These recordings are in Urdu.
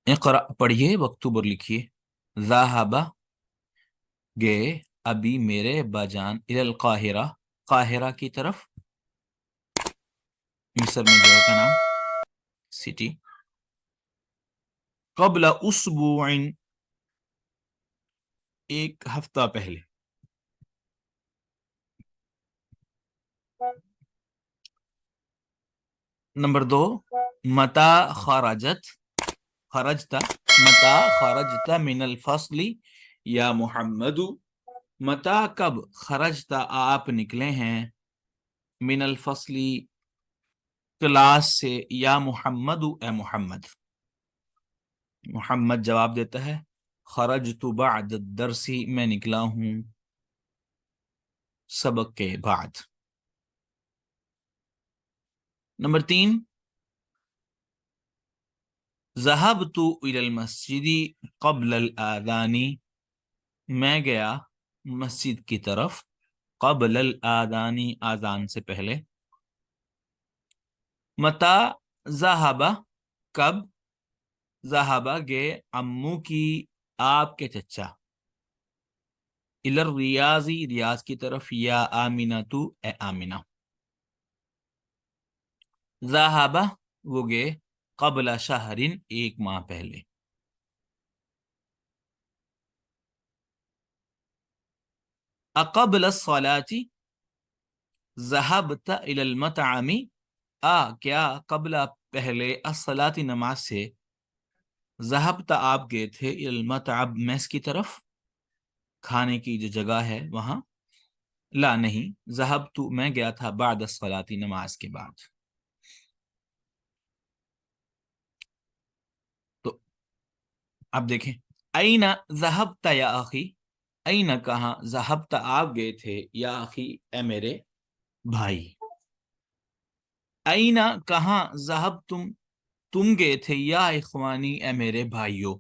اقرا پڑھیے، وکتب اور لکھیے. ذهب گئے، ابھی میرے باجان، الى القاہرہ قاہرہ کی طرف، مصر میں جگہ کا نام، سٹی. قبل اسبوع ایک ہفتہ پہلے. نمبر 2 متا خرجت متا خرجت من الفصل یا محمد. متا کب، خرجت آپ نکلے ہیں، من الفصل کلاس سے، یا محمد اے محمد. محمد جواب دیتا ہے خرجت بعد الدرس، میں نکلا ہوں سبق کے بعد. نمبر 3 ذهبت الى المسجد قبل الاذان، میں گیا مسجد کی طرف قبل الاذان، اذان سے پہلے. متا ذهب کب، ذهب گئے، عمو کی آپ کے چچا، الى الریاض ریاض کی طرف، یا آمینہ تو اے آمینہ. ذهب وہ گئے، قبل شہر ایک ماہ پہلے. اقبل الصلاة ذهبت الى المطعم، کیا قبل پہلے، الصلاة نماز سے، ذهبت آپ گئے تھے، الى المطعم میس کی طرف، کھانے کی جو جگہ ہے وہاں. لا نہیں، ذهبت میں گیا تھا، بعد الصلاة نماز کے بعد. تو اب دیکھیں، این ذهبت یا اخی، این کہاں، ذهبت آپ گئے تھے، یا اخی اے میرے بھائی. این کہاں، ذهبتم تم گئے تھے، یا اخوانی اے میرے بھائیو.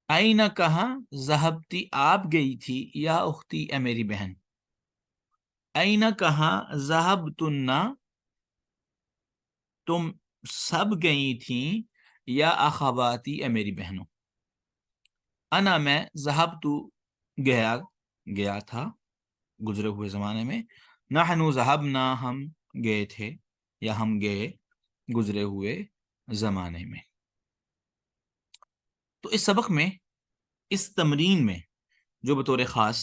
این کہاں، ذهبتی آپ گئی تھی، یا اختی اے میری بہن. این کہاں، ذهبتن تم سب گئی تھیں، یا اخواتی اے میری بہنوں. انا میں، ذهبت گیا تھا گزرے ہوئے زمانے میں، نحن ذهبنا ہم گئے تھے، یا ہم گئے گزرے ہوئے زمانے میں. تو اس سبق میں، اس تمرین میں، جو بطور خاص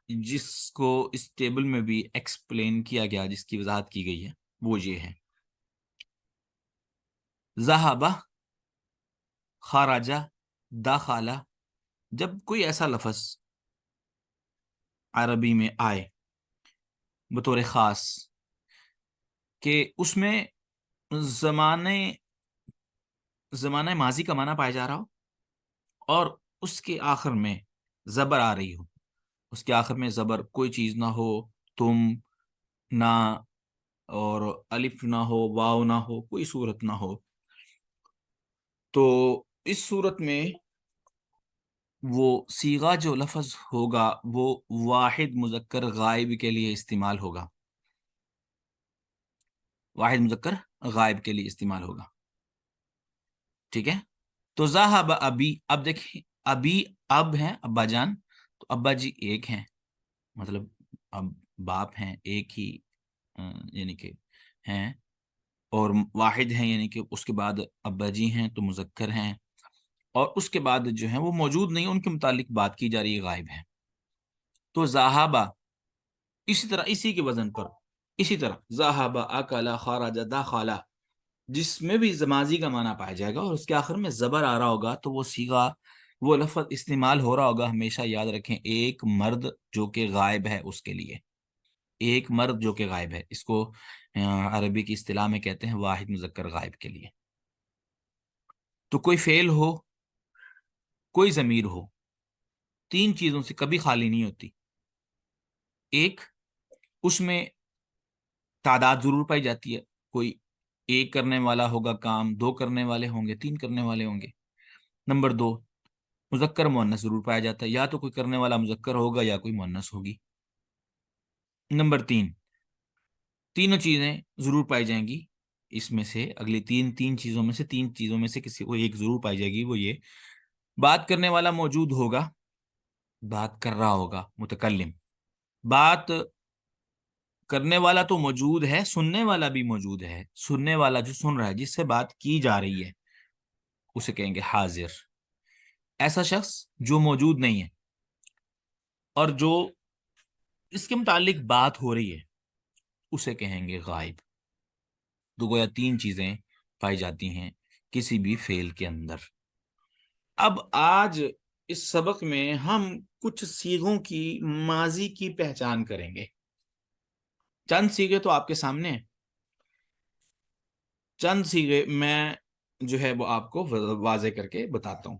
جس کو اس ٹیبل میں بھی ایکسپلین کیا گیا، جس کی وضاحت کی گئی ہے، وہ یہ ہے: ذہب، خرج، دخل. جب کوئی ایسا لفظ عربی میں آئے بطور خاص کہ اس میں زمانہ ماضی کا معنی پایا جا رہا ہو، اور اس کے آخر میں زبر آ رہی ہو، اس کے آخر میں زبر، کوئی چیز نہ ہو، تم نہ، اور الف نہ ہو، واو نہ ہو، کوئی صورت نہ ہو، تو اس صورت میں وہ صیغہ جو لفظ ہوگا وہ واحد مذکر غائب کے لیے استعمال ہوگا، واحد مذکر غائب کے لیے استعمال ہوگا. ٹھیک ہے؟ تو ذہب ابی، اب دیکھیں، ابی اب ہیں ابا جان، تو ابا جی ایک ہیں، مطلب اب باپ ہیں، ایک ہی یعنی کہ ہیں، اور واحد ہیں یعنی کہ اس کے بعد ابا جی ہیں تو مذکر ہیں، اور اس کے بعد جو ہیں وہ موجود نہیں، ان کے متعلق بات کی جا رہی ہے، غائب ہیں. تو ذہابہ اسی طرح، اسی کے وزن پر، اسی طرح ذہابہ، اکلا، خرج، دخل، جس میں بھی ماضی کا معنی پایا جائے گا اور اس کے آخر میں زبر آ رہا ہوگا تو وہ صیغہ، وہ لفظ استعمال ہو رہا ہوگا. ہمیشہ یاد رکھیں، ایک مرد جو کہ غائب ہے اس کے لیے، ایک مرد جو کہ غائب ہے، اس کو عربی کی اصطلاح میں کہتے ہیں واحد مذکر غائب کے لیے. تو کوئی فعل ہو، کوئی ضمیر ہو، تین چیزوں سے کبھی خالی نہیں ہوتی. ایک، اس میں تعداد ضرور پائی جاتی ہے، کوئی ایک کرنے والا ہوگا کام، دو کرنے والے ہوں گے، تین کرنے والے ہوں گے. نمبر 2، مذکر مؤنث ضرور پایا جاتا ہے، یا تو کوئی کرنے والا مذکر ہوگا یا کوئی مؤنث ہوگی. نمبر 3، تینوں چیزیں ضرور پائی جائیں گی، اس میں سے اگلی تین چیزوں میں سے کسی کو ایک ضرور پائی جائے گی، وہ یہ بات کرنے والا موجود ہوگا، بات کر رہا ہوگا متکلم، بات کرنے والا تو موجود ہے، سننے والا بھی موجود ہے، سننے والا جو سن رہا ہے، جس سے بات کی جا رہی ہے، اسے کہیں گے حاضر۔ ایسا شخص جو موجود نہیں ہے اور جو اس کے متعلق بات ہو رہی ہے، اسے کہیں گے غائب۔ تو گویا 3 چیزیں پائی جاتی ہیں کسی بھی فعل کے اندر۔ اب آج اس سبق میں ہم کچھ صیغوں کی ماضی کی پہچان کریں گے۔ چند صیغے تو آپ کے سامنے ہیں، چند صیغے میں جو ہے وہ آپ کو واضح کر کے بتاتا ہوں۔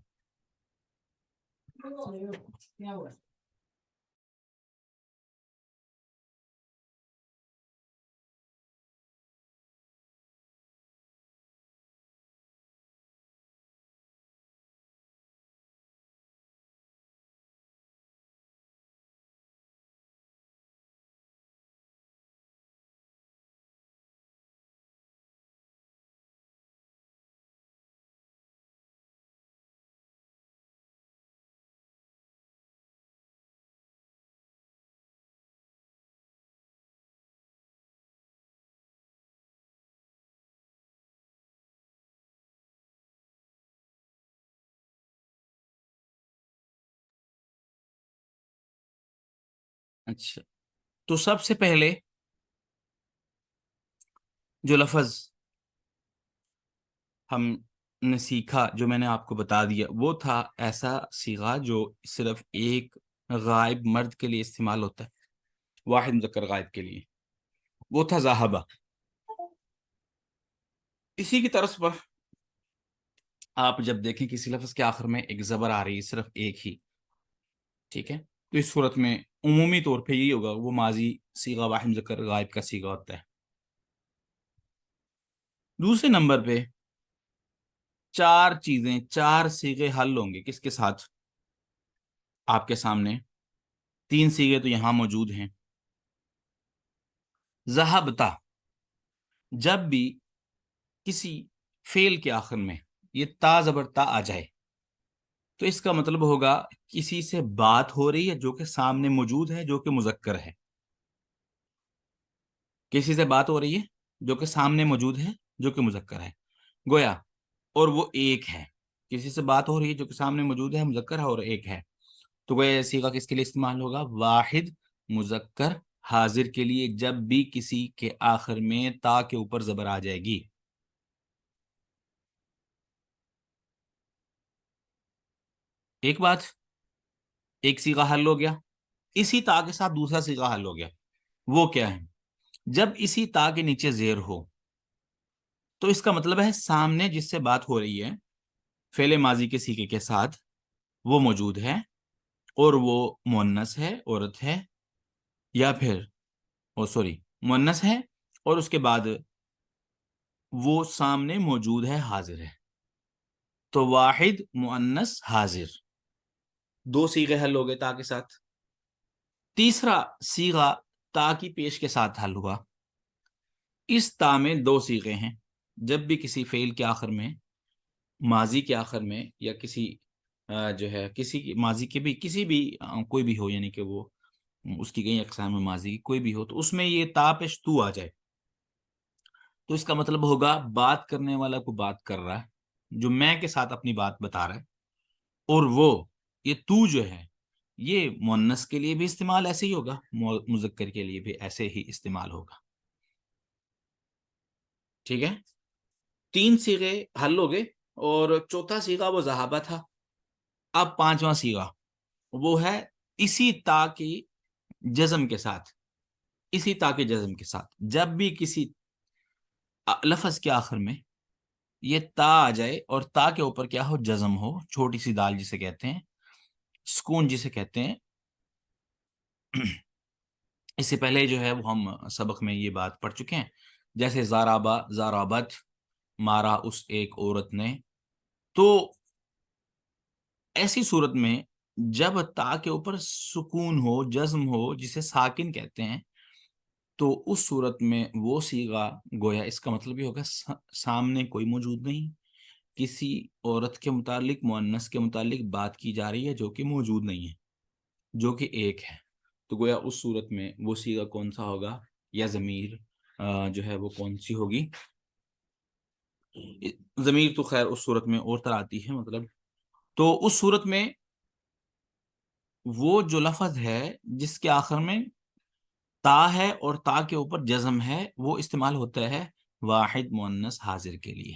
اچھا، تو سب سے پہلے جو لفظ ہم نے سیکھا، جو میں نے آپ کو بتا دیا، وہ تھا ایسا صیغہ جو صرف ایک غائب مرد کے لیے استعمال ہوتا ہے، واحد مذکر غائب کے لیے، وہ تھا ذاہبہ۔ اسی کی طرز پر آپ جب دیکھیں کسی لفظ کے آخر میں ایک زبر آ رہی ہے، صرف ایک ہی، ٹھیک ہے، تو اس صورت میں عمومی طور پہ یہی ہوگا، وہ ماضی صیغہ واحد مذکر غائب کا صیغہ ہوتا ہے۔ دوسرے نمبر پہ 4 صیغے حل ہوں گے، کس کے ساتھ؟ آپ کے سامنے 3 صیغے تو یہاں موجود ہیں۔ ذہبتا، جب بھی کسی فعل کے آخر میں یہ تا زبر تا آ جائے تو اس کا مطلب ہوگا کسی سے بات ہو رہی ہے جو کہ سامنے موجود ہے، جو کہ مذکر ہے۔ کسی سے بات ہو رہی ہے جو کہ سامنے موجود ہے، جو کہ مذکر ہے، گویا، اور وہ ایک ہے۔ کسی سے بات ہو رہی ہے جو کہ سامنے موجود ہے، مذکر ہے، اور ایک ہے، تو گویا صیغہ کس کے لیے استعمال ہوگا؟ واحد مذکر حاضر کے لیے، جب بھی کسی کے آخر میں تا کے اوپر زبر آ جائے گی۔ ایک بات، ایک صیغہ حل ہو گیا، اسی تا کے ساتھ دوسرا صیغہ حل ہو گیا۔ وہ کیا ہے؟ جب اسی تا کے نیچے زیر ہو تو اس کا مطلب ہے سامنے جس سے بات ہو رہی ہے فعل ماضی کے صیغے کے ساتھ وہ موجود ہے، اور وہ مؤنث ہے، عورت ہے، یا پھر مؤنث ہے، اور اس کے بعد وہ سامنے موجود ہے، حاضر ہے، تو واحد مؤنث حاضر، 2 صیغے حل ہو گئے تا کے ساتھ۔ تیسرا صیغہ تا کی پیش کے ساتھ حل ہوا۔ اس تا میں 2 صیغے ہیں، جب بھی کسی فعل کے آخر میں، ماضی کے آخر میں، یا کسی جو ہے کسی ماضی کے بھی کسی بھی کوئی بھی ہو، یعنی کہ وہ اس کی کئی اقسام میں ماضی کی کوئی بھی ہو، تو اس میں یہ تا پیش تو آ جائے تو اس کا مطلب ہوگا بات کرنے والا کو بات کر رہا ہے، جو میں کے ساتھ اپنی بات بتا رہا ہے، اور وہ یہ تو جو ہے یہ مؤنث کے لیے بھی استعمال ایسے ہی ہوگا، مذکر کے لیے بھی ایسے ہی استعمال ہوگا، ٹھیک ہے۔ 3 صیغے حل ہو گئے، اور چوتھا صیغہ وہ ذہابہ تھا۔ اب 5واں صیغہ وہ ہے اسی تا کی جزم کے ساتھ، اسی تا کے جزم کے ساتھ، جب بھی کسی لفظ کے آخر میں یہ تا آ جائے اور تا کے اوپر کیا ہو؟ جزم ہو، چھوٹی سی دال جسے کہتے ہیں، سکون جسے کہتے ہیں۔ اس سے پہلے جو ہے وہ ہم سبق میں یہ بات پڑھ چکے ہیں، جیسے زارابا، زارابت، مارا اس ایک عورت نے۔ تو ایسی صورت میں جب تا کے اوپر سکون ہو، جزم ہو، جسے ساکن کہتے ہیں، تو اس صورت میں وہ صیغہ گویا اس کا مطلب یہ ہوگا سامنے کوئی موجود نہیں، کسی عورت کے متعلق مؤنث کے متعلق بات کی جا رہی ہے جو کہ موجود نہیں ہے، جو کہ ایک ہے، تو گویا اس صورت میں وہ صیغہ کون سا ہوگا، یا ضمیر جو ہے وہ کون سی ہوگی؟ ضمیر تو خیر اس صورت میں اور طرح آتی ہے، مطلب تو اس صورت میں وہ جو لفظ ہے جس کے آخر میں تا ہے اور تا کے اوپر جزم ہے، وہ استعمال ہوتا ہے واحد مؤنث حاضر کے لیے۔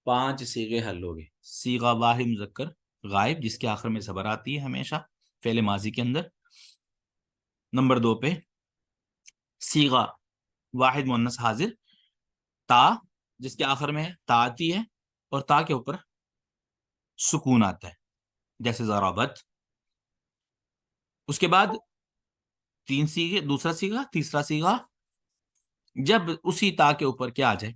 5 صیغے حل ہو گئے۔ صیغہ واحد مذکر غائب جس کے آخر میں زبر آتی ہے ہمیشہ فعل ماضی کے اندر۔ نمبر 2 پہ صیغہ واحد مؤنث حاضر تا جس کے آخر میں تا آتی ہے اور تا کے اوپر سکون آتا ہے جیسے ضربت۔ اس کے بعد 3 صیغے، دوسرا صیغہ، تیسرا صیغہ جب اسی تا کے اوپر کیا آ جائے،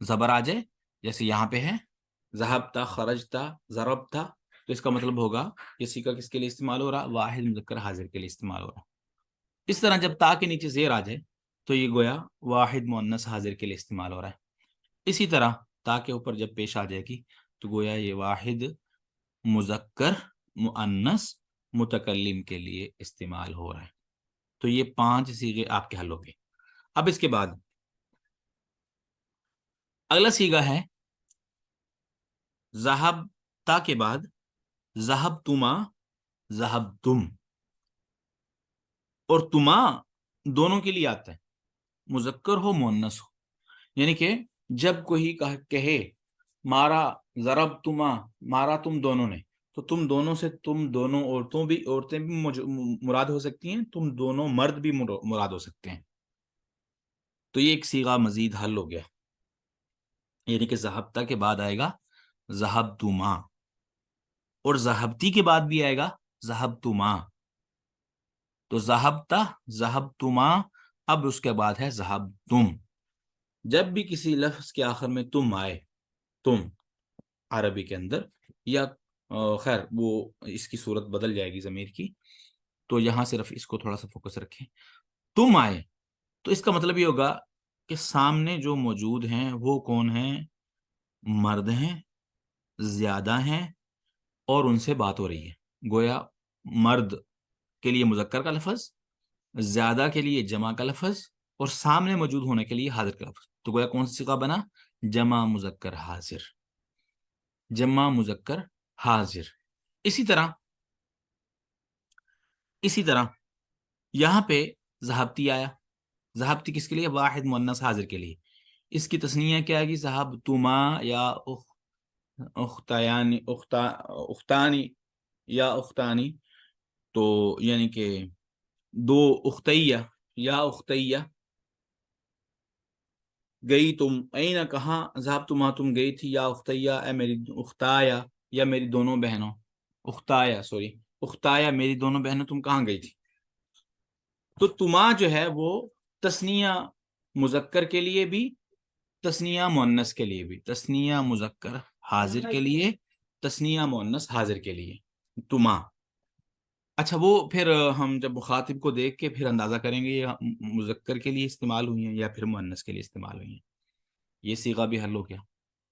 زبر آ جائے، جیسے یہاں پہ ہے ذہبتا، خرجتا، ضربتا، تو اس کا مطلب ہوگا یہ صیغہ کس کے لیے استعمال ہو رہا، واحد مذکر حاضر کے لیے استعمال ہو رہا۔ اس طرح جب تا کے نیچے زیر آ جائے تو یہ گویا واحد مؤنث حاضر کے لیے استعمال ہو رہا ہے۔ اسی طرح تا کے اوپر جب پیش آ جائے گی تو گویا یہ واحد مذکر مؤنث متکلم کے لیے استعمال ہو رہا ہے۔ تو یہ 5 صیغے آپ کے حل ہو گئے۔ اب اس کے بعد اگلا صیغہ ہے ذہب تا کے بعد ذہب تما، ذہب تم، اور تما دونوں کے لیے آتا ہے، مذکر ہو مؤنث ہو، یعنی کہ جب کوئی کہے مارا ضرب تما، مارا تم دونوں نے، تو تم دونوں سے تم دونوں عورتیں بھی مراد ہو سکتی ہیں، تم دونوں مرد بھی مراد ہو سکتے ہیں۔ تو یہ ایک صیغہ مزید حل ہو گیا، یعنی کہ ذہبتا کے بعد آئے گا ذہبتما، اور ذہبتی کے بعد بھی آئے گا ذہبتما۔ تو ذہبتا، ذہبتما، اب اس کے بعد ہے ذہبتم۔ جب بھی کسی لفظ کے آخر میں تم آئے، تم عربی کے اندر، یا خیر وہ اس کی صورت بدل جائے گی ضمیر کی، تو یہاں صرف اس کو تھوڑا سا فوکس رکھیں، تم آئے تو اس کا مطلب یہ ہوگا کہ سامنے جو موجود ہیں وہ کون ہیں، مرد ہیں، زیادہ ہیں، اور ان سے بات ہو رہی ہے۔ گویا مرد کے لیے مذکر کا لفظ، زیادہ کے لیے جمع کا لفظ، اور سامنے موجود ہونے کے لیے حاضر کا لفظ، تو گویا کون سی صیغہ بنا، جمع مذکر حاضر، جمع مذکر حاضر۔ اسی طرح یہاں پہ ذہبتی آیا، ذہبتی کس کے لیے، واحد مؤنث حاضر کے لیے، اس کی تثنیہ کیا آئے گی، ذہبتما یا اختانی یا اختانی، تو یعنی کہ 2 اختیہ یا اختیہ، گئی تم، این کہاں، ذہبتما تم گئی تھی، یا اختیہ اے میری اختایا، یا میری دونوں بہنوں، اختایا میری دونوں بہنوں تم کہاں گئی تھی۔ تو تما جو ہے وہ تثنیہ مذکر کے لیے بھی، تثنیہ مؤنث کے لیے بھی، تثنیہ مذکر حاضر کے لیے، تثنیہ مؤنث حاضر کے لیے تما۔ اچھا وہ پھر ہم جب مخاطب کو دیکھ کے پھر اندازہ کریں گے یہ مذکر کے لیے استعمال ہوئی ہیں یا پھر مؤنث کے لیے استعمال ہوئی ہیں۔ یہ صیغہ بھی حل ہو گیا۔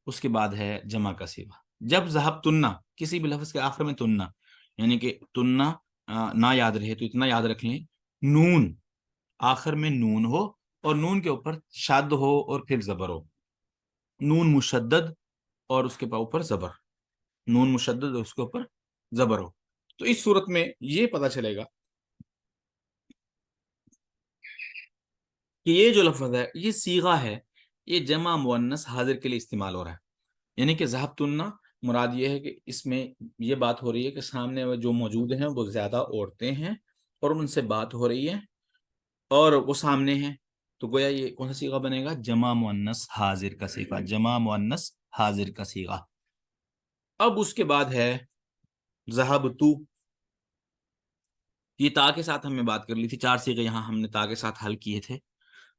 اس کے بعد ہے جمع کا صیغہ، جب ذہب تننا، کسی بھی لفظ کے آخر میں تننا، یعنی کہ تننا نہ یاد رہے تو اتنا یاد رکھ لیں، نون آخر میں نون ہو اور نون کے اوپر شد ہو اور پھر زبر ہو، نون مشدد اور اس کے اوپر زبر، نون مشدد اور اس کے اوپر زبر ہو، تو اس صورت میں یہ پتہ چلے گا کہ یہ جو لفظ ہے یہ صیغہ ہے، یہ جمع مؤنث حاضر کے لیے استعمال ہو رہا ہے، یعنی کہ ذہبتن مراد یہ ہے کہ اس میں یہ بات ہو رہی ہے کہ سامنے جو موجود ہیں وہ زیادہ عورتیں ہیں اور ان سے بات ہو رہی ہے اور وہ سامنے ہیں، تو گویا یہ کون سا صیغہ بنے گا، جمع مؤنث حاضر کا صیغہ، جمع مؤنث حاضر کا صیغہ۔ اب اس کے بعد ہے ذہبتو، یہ تا کے ساتھ ہم نے بات کر لی تھی، 4 صیغے یہاں ہم نے تا کے ساتھ حل کیے تھے،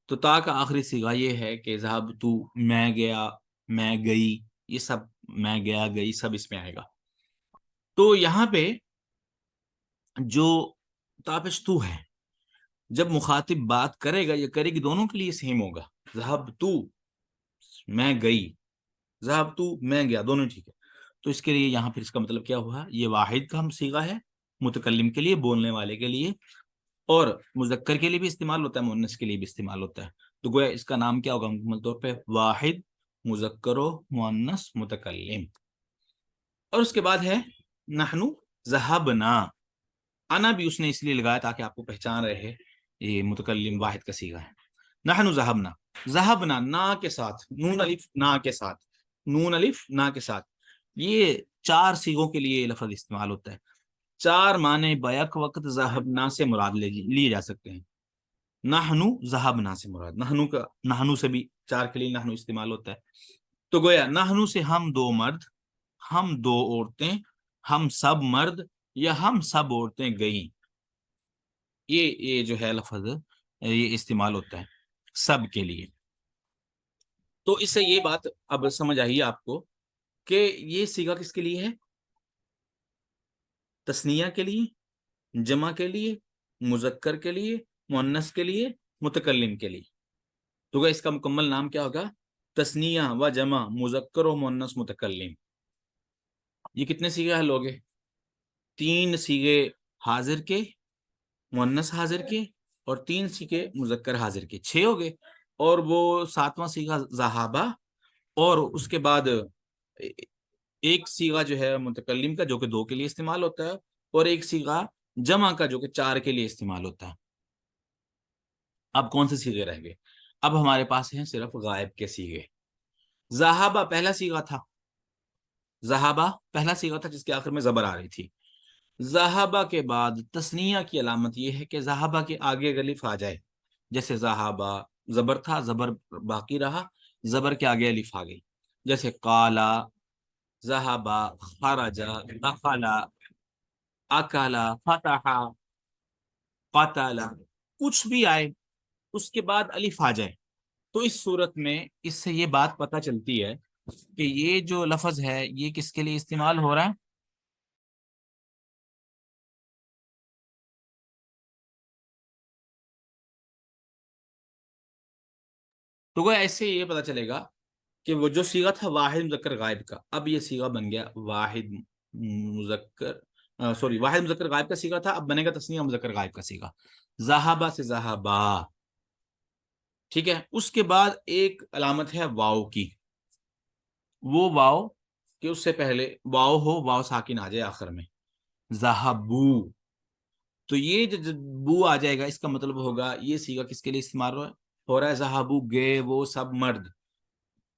تو تا کا آخری صیغہ یہ ہے کہ ذہبتو، میں گیا، میں گئی، یہ سب میں گیا گئی سب اس میں آئے گا۔ تو یہاں پہ جو تاپشتو ہے جب مخاطب بات کرے گا یا کرے گی دونوں کے لیے سیم ہوگا. ذہبتو میں گئی، ذہبتو میں گیا، دونوں ٹھیک ہے. تو اس کے لیے یہاں پھر اس کا مطلب کیا ہوا، یہ واحد کا ہم صیغہ ہے متکلم کے لیے، بولنے والے کے لیے، اور مذکر کے لیے بھی استعمال ہوتا ہے، مؤنث کے لیے بھی استعمال ہوتا ہے. تو گویا اس کا نام کیا ہوگا مکمل طور پہ، واحد مذکر و مؤنث متکلم. اور اس کے بعد ہے نحنو ذہبنا. انا بھی اس نے اس لیے لگایا تاکہ آپ کو پہچان رہے یہ متکلم واحد کا صیغہ ہے. نحنو ذہبنا، ذہبنا نا کے ساتھ، نون الف نا کے ساتھ، نون الف نا کے ساتھ. یہ 4 صیغوں کے لیے لفظ استعمال ہوتا ہے. 4 معنی بیک وقت ذہبنا سے مراد لیے جا سکتے ہیں. نحنو ذہبنا سے مراد، نحنو کا، نحنو سے بھی 4 کے لیے نحنو استعمال ہوتا ہے. تو گویا نحنو سے ہم 2 مرد، ہم 2 عورتیں، ہم سب مرد یا ہم سب عورتیں گئیں. یہ جو ہے لفظ یہ استعمال ہوتا ہے سب کے لیے. تو اس سے یہ بات اب سمجھ آئی آپ کو کہ یہ صیغہ کس کے لیے ہے، تثنیہ کے لیے، جمع کے لیے، مذکر کے لیے، مؤنث کے لیے، متکلم کے لیے. تو اس کا مکمل نام کیا ہوگا، تثنیہ و جمع مذکر و مؤنث متکلم. یہ کتنے صیغے حل ہو گئے، 3 صیغے حاضر کے، مؤنث حاضر کے، اور 3 صیغے مذکر حاضر کے، 6 ہو گئے. اور وہ 7واں صیغہ ذہابہ، اور اس کے بعد ایک صیغہ جو ہے متکلم کا جو کہ 2 کے لیے استعمال ہوتا ہے، اور ایک صیغہ جمع کا جو کہ 4 کے لیے استعمال ہوتا ہے. اب کون سے صیغے رہ گئے، اب ہمارے پاس ہیں صرف غائب کے صیغے. ذہابہ پہلا صیغہ تھا، ذہابہ پہلا صیغہ تھا جس کے آخر میں زبر آ رہی تھی. ذہابہ کے بعد تثنیہ کی علامت یہ ہے کہ ذہابہ کے آگے الف آ جائے. جیسے ذہابہ زبر تھا، زبر باقی رہا، زبر کے آگے الف آ گئی. جیسے قالا، ذہابہ، خرجا، دخلا، اکلا، فتحا، قتلا، کچھ بھی آئے اس کے بعد الف آ جائے. تو اس صورت میں اس سے یہ بات پتہ چلتی ہے کہ یہ جو لفظ ہے یہ کس کے لیے استعمال ہو رہا ہے، تو وہ ایسے یہ پتہ چلے گا کہ وہ جو صیغہ تھا واحد مذکر غائب کا، اب یہ صیغہ بن گیا واحد مذکر واحد مذکر غائب کا صیغہ تھا، اب بنے گا تثنیہ مذکر غائب کا صیغہ. ذہابہ سے ذہابا، ٹھیک ہے. اس کے بعد ایک علامت ہے واو کی، وہ واو کہ اس سے پہلے واو ہو، واو ساکن آ جائے آخر میں، ذہبو. تو یہ جو بو آ جائے گا اس کا مطلب ہوگا یہ صیغہ کس کے لیے استعمال ہو رہا ہے، ذہبو گئے وہ سب مرد،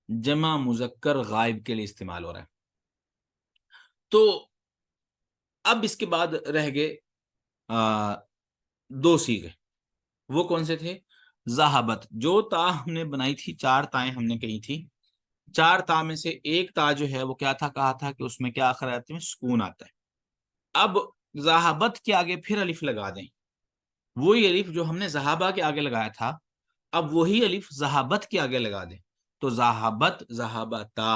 جمع مذکر غائب کے لیے استعمال ہو رہا ہے. تو اب اس کے بعد رہ گئے 2 صیغے، وہ کون سے تھے، ذہبت. جو تا ہم نے بنائی تھی، 4 تائیں ہم نے کہی تھی، 4 تا میں سے ایک تا جو ہے وہ کیا تھا، کہا تھا کہ اس میں کیا آخر آتے ہیں، سکون آتا ہے. اب ذہبت کے آگے پھر الف لگا دیں، وہی الف جو ہم نے ذہابہ کے آگے لگایا تھا، اب وہی الف ذہابت کے آگے لگا دیں. تو ذہابت، ذہابتا،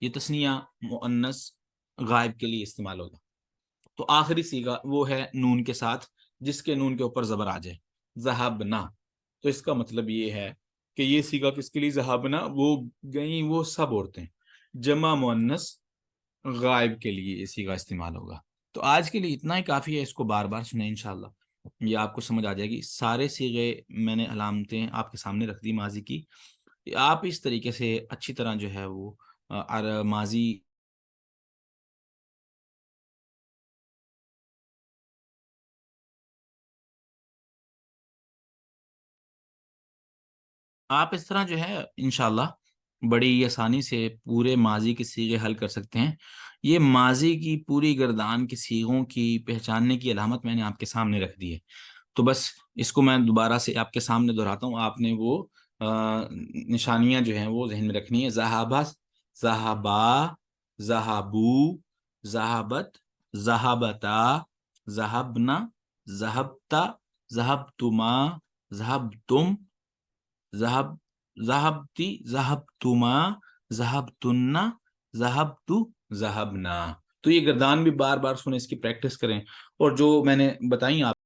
یہ تثنیہ مؤنث غائب کے لیے استعمال ہوگا. تو آخری صیغہ وہ ہے نون کے ساتھ، جس کے نون کے اوپر زبر آ جائے، ذہبنا. تو اس کا مطلب یہ ہے کہ یہ صیغہ کس کے لیے، ذہبنا وہ گئیں وہ سب عورتیں، جمع مؤنث غائب کے لیے یہ صیغہ استعمال ہوگا. تو آج کے لیے اتنا ہی کافی ہے، اس کو بار بار سنیں انشاءاللہ، یہ آپ کو سمجھ آ جائے گی. سارے صیغے میں نے علامتیں آپ کے سامنے رکھ دی ماضی کی، آپ اس طریقے سے اچھی طرح جو ہے وہ ماضی آپ اس طرح جو ہے انشاءاللہ بڑی آسانی سے پورے ماضی کے صیغے حل کر سکتے ہیں. یہ ماضی کی پوری گردان کے صیغوں کی پہچاننے کی علامت میں نے آپ کے سامنے رکھ دی ہے. تو بس اس کو میں دوبارہ سے آپ کے سامنے دہراتا ہوں، آپ نے وہ نشانیاں جو ہیں وہ ذہن میں رکھنی ہے. ذہابہ، ذہابا، ذہابو، ذہابت، ذہابتا، ذہبنا، ذہبتا، ذہبتما، ذہبتم، ذہب، ذہبتی، ذہبتما، ذہبتن، ذہبتو، ذہبنا. تو یہ گردان بھی بار بار سنیں، اس کی پریکٹس کریں، اور جو میں نے بتائیں آپ